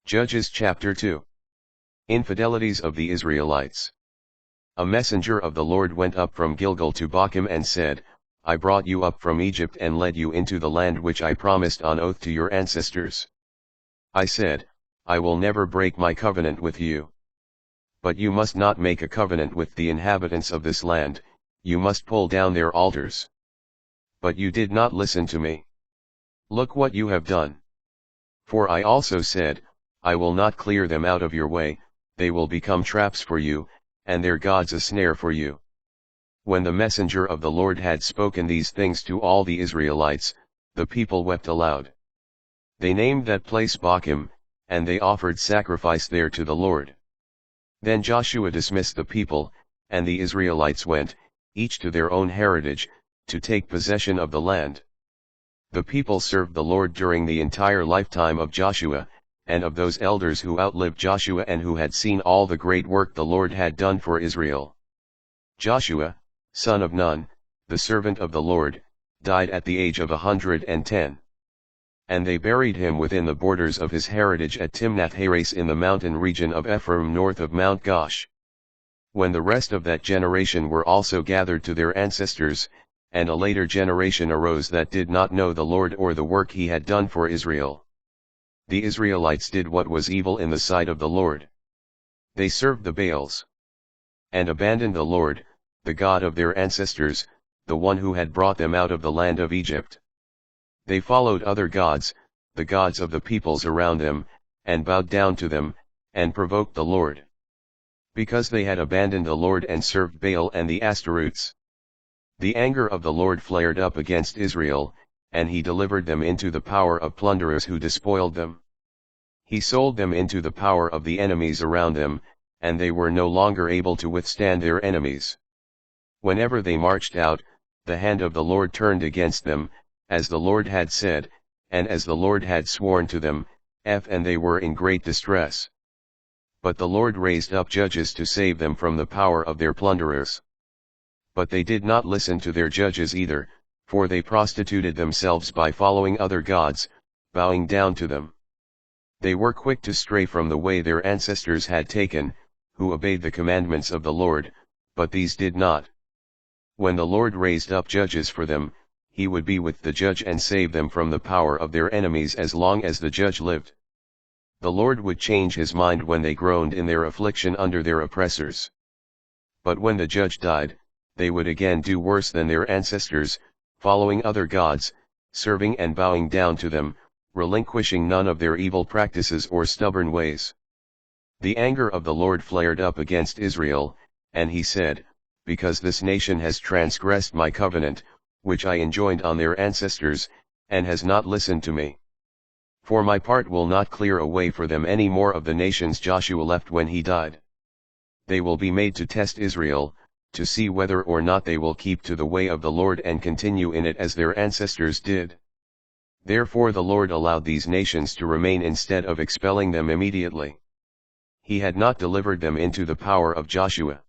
Judges chapter 2. Infidelities of the Israelites. A messenger of the Lord went up from Gilgal to Bochim and said, I brought you up from Egypt and led you into the land which I promised on oath to your ancestors. I said, I will never break my covenant with you. But you must not make a covenant with the inhabitants of this land, you must pull down their altars. But you did not listen to me. Look what you have done. For I also said, I will not clear them out of your way, they will become traps for you, and their gods a snare for you. When the messenger of the Lord had spoken these things to all the Israelites, the people wept aloud. They named that place Bochim, and they offered sacrifice there to the Lord. Then Joshua dismissed the people, and the Israelites went, each to their own heritage, to take possession of the land. The people served the Lord during the entire lifetime of Joshua, and of those elders who outlived Joshua and who had seen all the great work the Lord had done for Israel. Joshua, son of Nun, the servant of the Lord, died at the age of 110. And they buried him within the borders of his heritage at Timnath-Heres in the mountain region of Ephraim north of Mount Gosh. When the rest of that generation were also gathered to their ancestors, and a later generation arose that did not know the Lord or the work he had done for Israel, the Israelites did what was evil in the sight of the Lord. They served the Baals, and abandoned the Lord, the God of their ancestors, the one who had brought them out of the land of Egypt. They followed other gods, the gods of the peoples around them, and bowed down to them, and provoked the Lord. Because they had abandoned the Lord and served Baal and the Ashtaroths, the anger of the Lord flared up against Israel, and he delivered them into the power of plunderers who despoiled them. He sold them into the power of the enemies around them, and they were no longer able to withstand their enemies. Whenever they marched out, the hand of the Lord turned against them, as the Lord had said, and as the Lord had sworn to them, and they were in great distress. But the Lord raised up judges to save them from the power of their plunderers. But they did not listen to their judges either, for they prostituted themselves by following other gods, bowing down to them. They were quick to stray from the way their ancestors had taken, who obeyed the commandments of the Lord, but these did not. When the Lord raised up judges for them, he would be with the judge and save them from the power of their enemies as long as the judge lived. The Lord would change his mind when they groaned in their affliction under their oppressors. But when the judge died, they would again do worse than their ancestors, following other gods, serving and bowing down to them, relinquishing none of their evil practices or stubborn ways. The anger of the Lord flared up against Israel, and he said, because this nation has transgressed my covenant, which I enjoined on their ancestors, and has not listened to me. For my part will not clear away for them any more of the nations Joshua left when he died. They will be made to test Israel, to see whether or not they will keep to the way of the Lord and continue in it as their ancestors did. Therefore the Lord allowed these nations to remain instead of expelling them immediately. He had not delivered them into the power of Joshua.